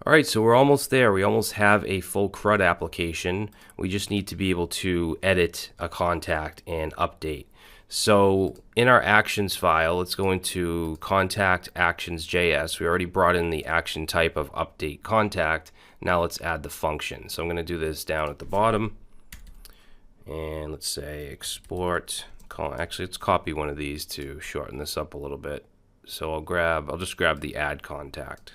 All right, so we're almost there. We almost have a full CRUD application. We just need to be able to edit a contact and update. So in our actions file, let's go into contact actions.js. We already brought in the action type of update contact. Now let's add the function. So I'm going to do this down at the bottom. And let's say export. Actually, let's copy one of these to shorten this up a little bit. So I'll just grab the add contact.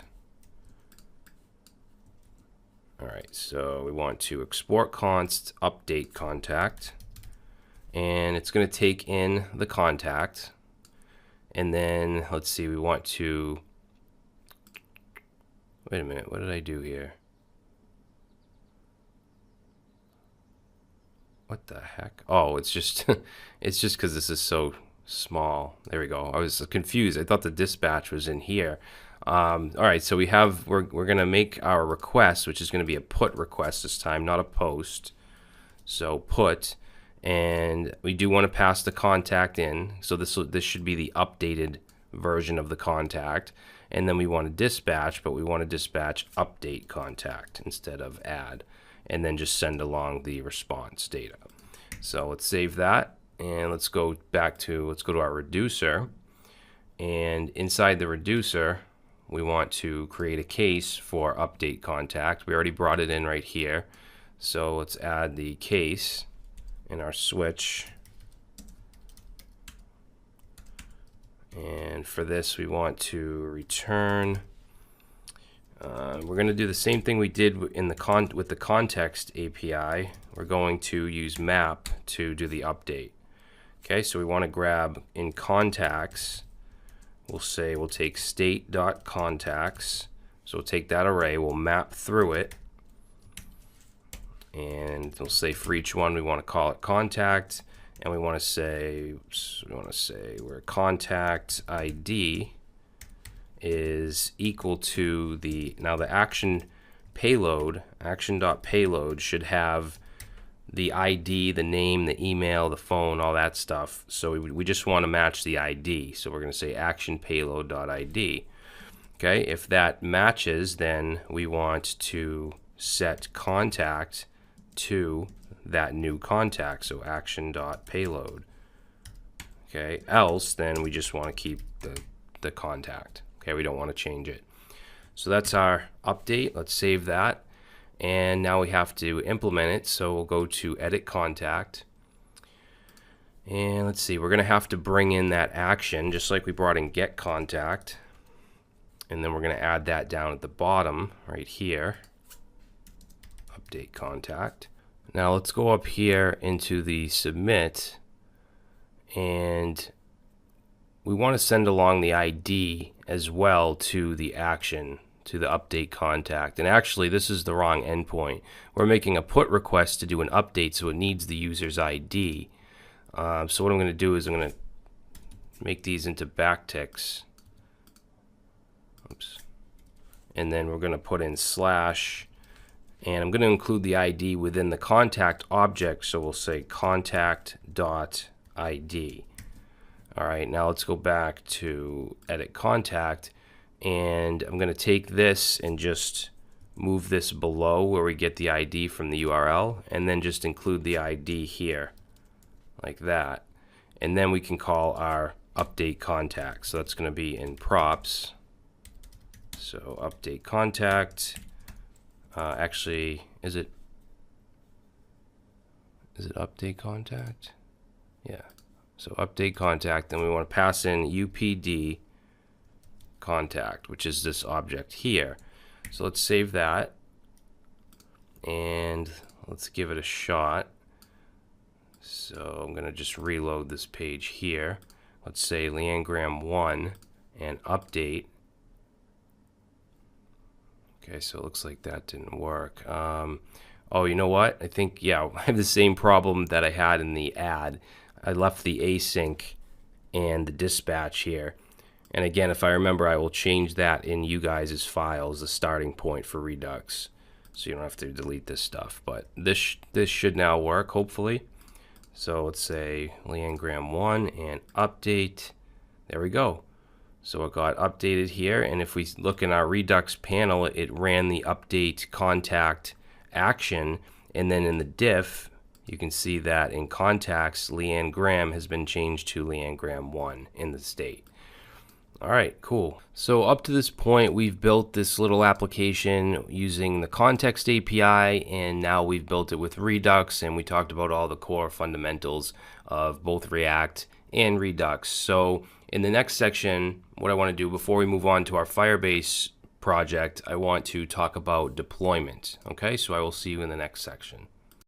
All right, so we want to export const update contact, and it's going to take in the contact, and then let's see, we want to, wait a minute, what did I do here? What the heck? Oh, it's just it's just because this is so small. There we go. I was confused. I thought the dispatch was in here. All right, so we're going to make our request, which is going to be a put request this time, not a post. So put, and we do want to pass the contact in. So this should be the updated version of the contact. And then we want to dispatch, but we want to dispatch update contact instead of add, and then just send along the response data. So let's save that, and let's go to our reducer. And inside the reducer, we want to create a case for update contact. We already brought it in right here. So let's add the case in our switch. And for this, we want to return. We're going to do the same thing we did with the context API. We're going to use map to do the update. Okay, so we want to grab in contacts. We'll take state.contacts. So we'll take that array, we'll map through it, and we'll say for each one we want to call it contact, and we want to say where contact ID is equal to the action payload, action.payload should have the ID, the name, the email, the phone, all that stuff. So we just want to match the ID. So we're going to say action payload.id. Okay, if that matches, then we want to set contact to that new contact. So action.payload. Okay, else then we just want to keep the contact. Okay, we don't want to change it. So that's our update. Let's save that. And now we have to implement it, so we'll go to edit contact. And let's see, we're going to have to bring in that action, just like we brought in get contact. And then we're going to add that down at the bottom, right here. Update contact. Now let's go up here into the submit. And we want to send along the ID as well to the action, to the update contact. And actually, this is the wrong endpoint. We're making a put request to do an update, so it needs the user's ID. So what I'm going to do is I'm going to make these into backticks. Oops. And then we're going to put in slash, and I'm going to include the ID within the contact object, so we'll say contact.id. All right, now let's go back to edit contact. And I'm going to take this and just move this below where we get the ID from the URL, and then just include the ID here, like that. And then we can call our update contact. So that's going to be in props. So update contact. Actually, is it update contact? Yeah. So update contact, then we want to pass in UPD contact, which is this object here. So let's save that, and let's give it a shot. So I'm going to just reload this page here. Let's say Leangram1 and update. Okay, so it looks like that didn't work. Oh, you know what? I think, yeah, I have the same problem that I had in the add. I left the async and the dispatch here. And again, if I remember, I will change that in you guys' files, the starting point for Redux. So you don't have to delete this stuff. But this should now work, hopefully. So let's say Leangram1 and update. There we go. So it got updated here, and if we look in our Redux panel, it ran the update contact action, and then in the diff, you can see that in contacts, Leanne Graham has been changed to Leanne Graham 1 in the state. All right, cool. So up to this point, we've built this little application using the context API, and now we've built it with Redux, and we talked about all the core fundamentals of both React and Redux. So in the next section, what I want to do before we move on to our Firebase project, I want to talk about deployment. Okay, so I will see you in the next section.